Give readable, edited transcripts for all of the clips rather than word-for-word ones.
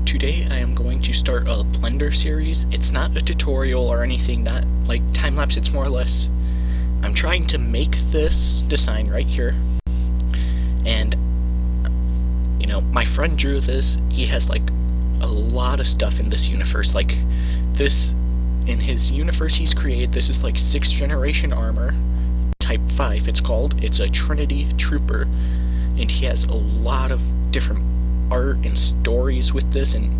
Today I am going to start a Blender series. It's not a tutorial or anything, not like time-lapse, it's more or less I'm trying to make this design right here. And, you know, my friend drew this. He has like a lot of stuff in this universe. Like this, in his universe he's created, this is like 6th generation armor, type 5 it's called. It's a Trinity Trooper. And he has a lot of different art and stories with this, and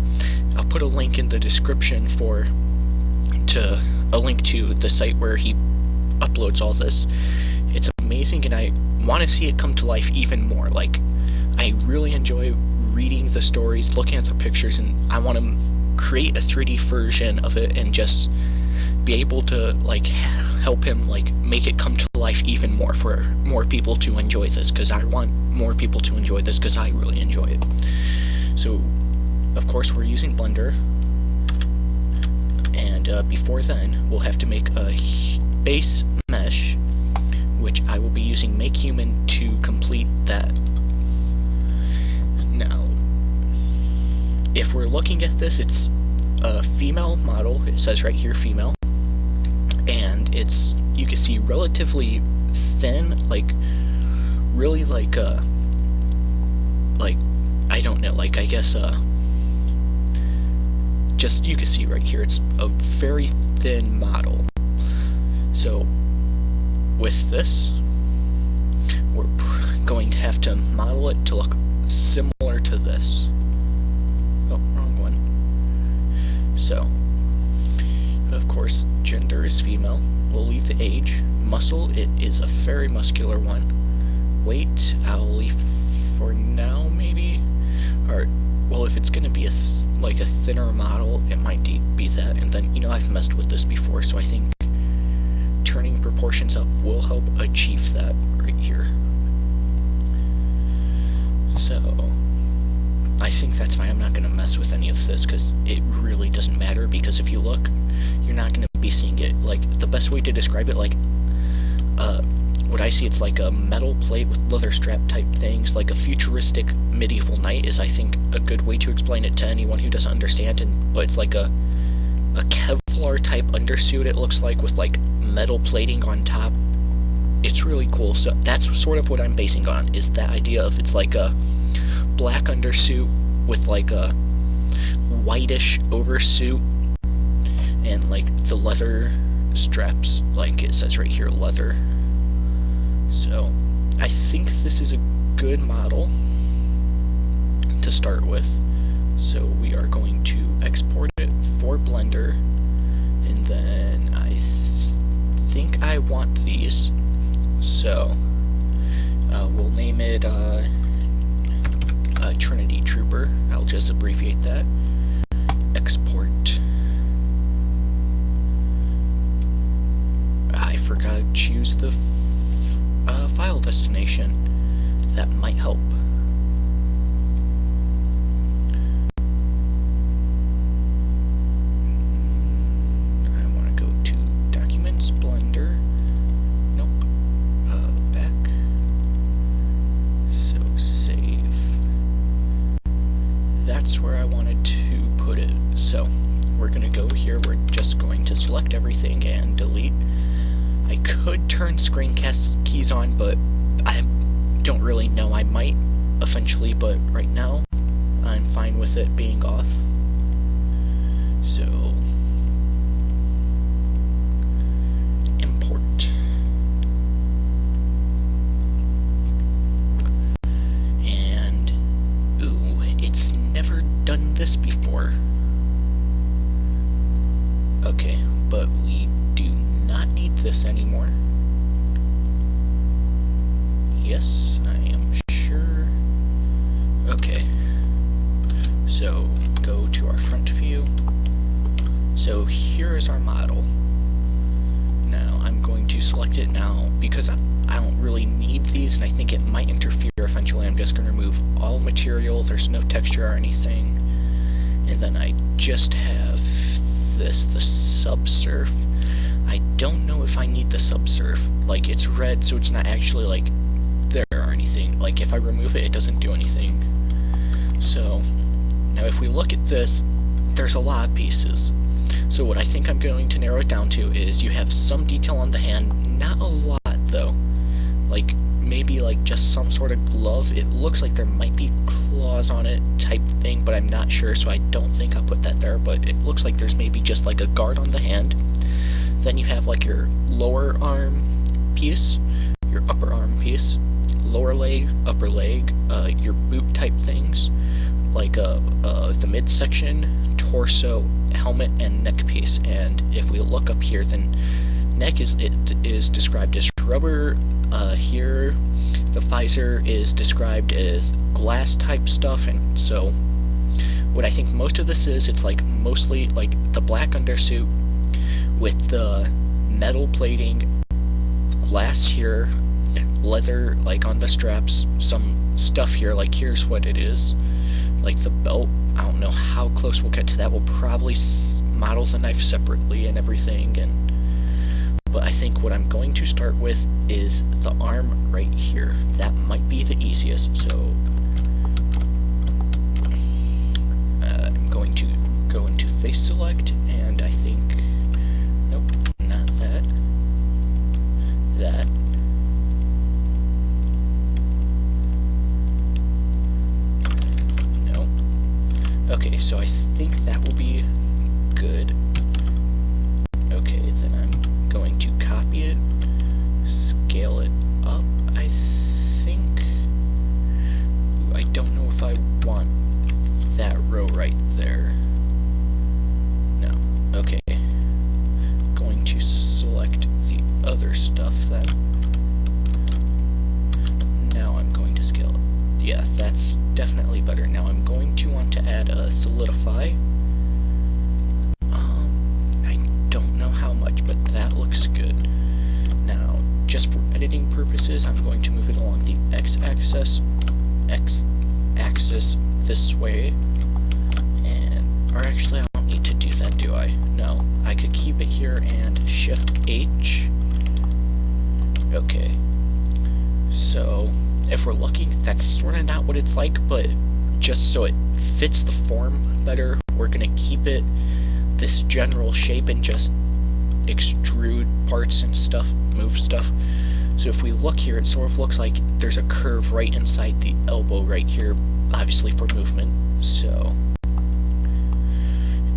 I'll put a link in the description to a link to the site where he uploads all this. It's amazing, and I want to see it come to life even more. Like, I really enjoy reading the stories, looking at the pictures, and I want to create a 3D version of it and just be able to like help him like make it come to life even more for more people to enjoy this, because I want more people to enjoy this because I really enjoy it. So of course we're using Blender, and before then we'll have to make a base mesh, which I will be using Make Human to complete that. Now if we're looking at this, it's a female model. It says right here female, and it's, you can see, relatively thin, like really like I don't know, like I guess just, you can see right here it's a very thin model. So with this we're going to have to model it to look similar to this. Oh, wrong one. So of course gender is female. We'll leave the age. Muscle, it is a very muscular one. Weight, I'll leave for now maybe. Or, well, if it's gonna be like a thinner model, it might be that. And then, you know, I've messed with this before, so I think turning proportions up will help achieve that right here. So I think that's fine. I'm not going to mess with any of this because it really doesn't matter, because if you look, you're not going to be seeing it. Like, the best way to describe it, like, what I see, it's like a metal plate with leather strap type things, like a futuristic medieval knight is, I think, a good way to explain it to anyone who doesn't understand. But it's like a Kevlar type undersuit, it looks like, with like metal plating on top. It's really cool. So that's sort of what I'm basing on, is that idea of it's like a black undersuit with like a whitish oversuit, and like the leather straps, like it says right here, leather. So I think this is a good model to start with. So we are going to export it for Blender, and then I think I want these, so we'll name it Trinity Trooper. I'll just abbreviate that. Export. I forgot to choose the file destination. That might help. I want to go to Documents, Blender. Nope. Back. So save. That's where I wanted to put it. So we're going to go here. We're just going to select everything and delete. I could turn screencast keys on, but I don't really know. I might eventually, but right now I'm fine with it being off. So import. And ooh, it's never done this before. Okay, but we do not need this anymore. Yes, I am sure. Okay, so go to our front view. So here is our model. Now I'm going to select it now because I don't really need these, and I think it might interfere eventually. I'm just going to remove all material. There's no texture or anything, and then I just have this, the subsurf. I don't know if I need the subsurf. Like, it's red, so it's not actually like there or anything. Like, if I remove it, it doesn't do anything. So Now if we look at this, there's a lot of pieces. So what I think I'm going to narrow it down to is you have some detail on the hand, not a lot though. Like, maybe like just some sort of glove. It looks like there might be claws on it type thing, but I'm not sure, so I don't think I'll put that there, but it looks like there's maybe just like a guard on the hand. Then you have like your lower arm piece, your upper arm piece, lower leg, upper leg, your boot type things, like the midsection, torso, helmet, and neck piece. And if we look up here, then neck is described as rubber. Here, the visor is described as glass type stuff, and so what I think most of this is, it's like mostly like the black undersuit with the metal plating, glass here, leather like on the straps, some stuff here, like here's what it is, like the belt. I don't know how close we'll get to that. We'll probably model the knife separately and everything, but I think what I'm going to start with is the arm right here. That might be the easiest, so I'm going to go into face select, and I think, nope, not that, that, no, okay, so I think that will be good. Okay, then I'm going to copy it, scale it up, I think. Ooh, I don't know if I want that row right there. No. Okay. Going to select the other stuff then. Now I'm going to scale it. Yeah, that's definitely better. Now I'm going to want to add a solidify. But that looks good. Now, just for editing purposes, I'm going to move it along the x-axis this way, or actually I don't need to do that, do I? No, I could keep it here and Shift H. Okay, so if we're looking, that's sort of not what it's like, but just so it fits the form better, we're gonna keep it this general shape and just extrude parts and stuff, move stuff. So if we look here, it sort of looks like there's a curve right inside the elbow right here, obviously for movement. So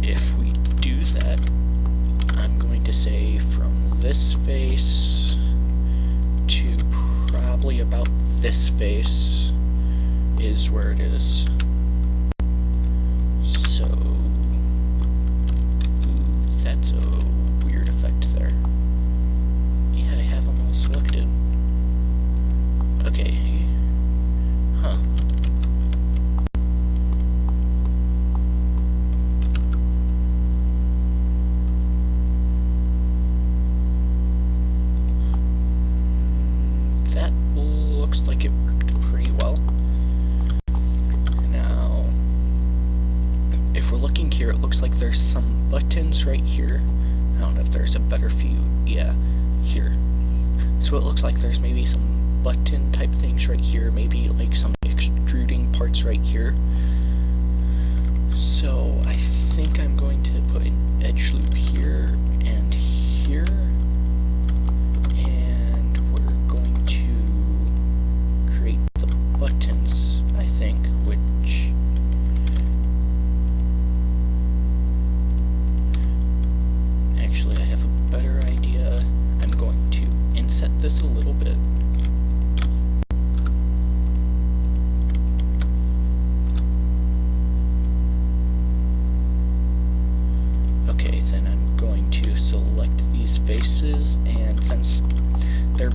if we do that, I'm going to say from this face to probably about this face is where it is. So that's a weird effect there. Yeah, I have them all selected. Okay. Huh. That looks like it worked pretty well. Now, if we're looking here, it looks like there's some buttons right here. I don't know if there's a better view. Yeah, here. So it looks like there's maybe some button type things right here, maybe like some extruding parts right here. So I think I'm going to put an edge loop here and here, and we're going to create the buttons, I think, which actually I have a better idea. I'm going to inset this a little bit. Okay, then I'm going to select these faces, and since they're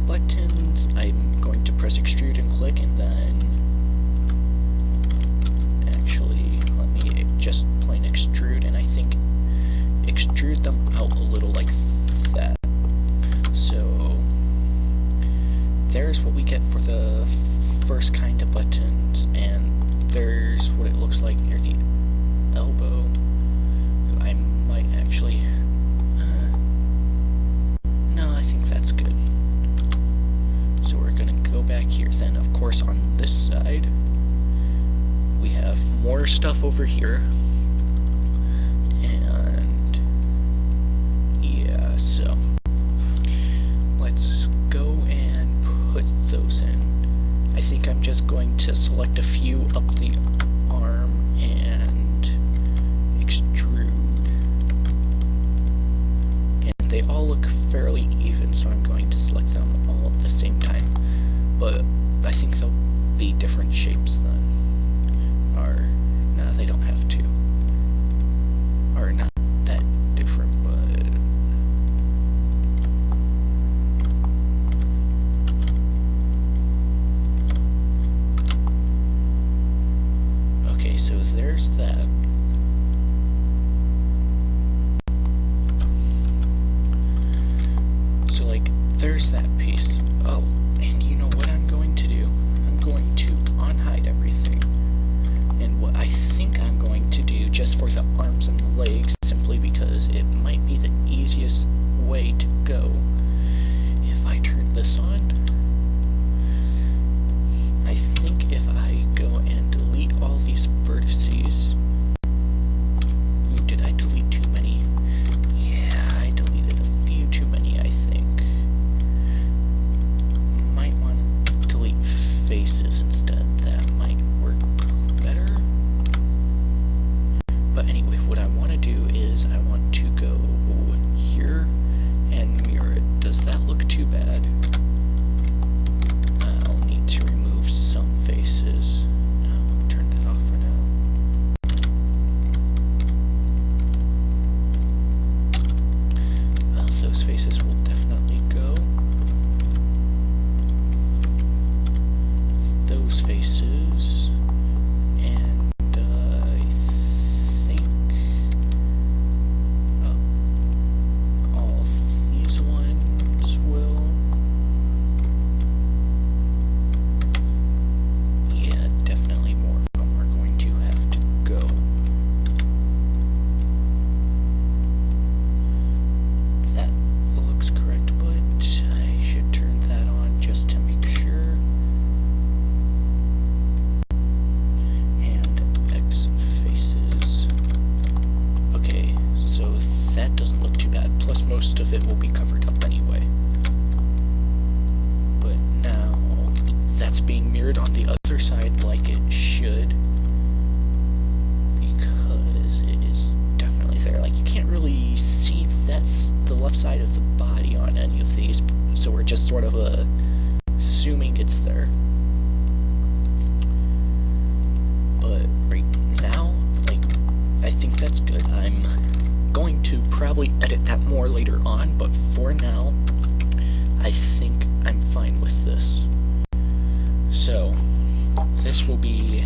buttons, I'm going to press extrude and click, and then actually let me just plain extrude, and I think extrude them out a little like that. So there's what we get for the first kind of buttons, and there's what it looks like near the elbow. I might actually more stuff over here. And yeah, so let's go and put those in. I think I'm just going to select a few up the arm and extrude. And they all look fairly even, so I'm going to select them all at the same time. But I think they'll be different shapes then. Or, no, they don't have to. Or not that different, but... Okay, so there's that. So, like, there's that piece. Oh, and you know what I'm going to do? I'm going to unhide everything. And what I think I'm going to do, just for the arms and the legs, simply because it might be the easiest way to go, if I turn this on, I think if I go and delete all these vertices... Ooh, did I delete too many? Yeah, I deleted a few too many, I think. Might want to delete faces instead. That might work better. But anyway, what I want to do is I want to go here and mirror it. Does that look too bad? I'll need to remove some faces. I'll turn that off for now. Well, those faces will definitely go. Those faces. And I think all these ones will. Yeah, definitely more of them are going to have to go. That looks correct, but I should turn that on just to make sure. And X faces. Okay, so that doesn't look too bad. Plus, most of it will be covered up anyway. But now that's being mirrored on the other side like it should, because it is definitely there. Like, you can't really see that's the left side of the body on any of these, so we're just sort of assuming it's there. But right now, like, I think that's good. I'm going to probably edit that more later on, but for now, I think I'm fine with this. So, this will be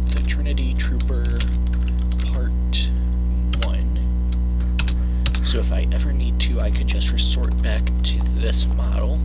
the Trinity Trooper Part 1. So if I ever need to, I could just resort back to this model.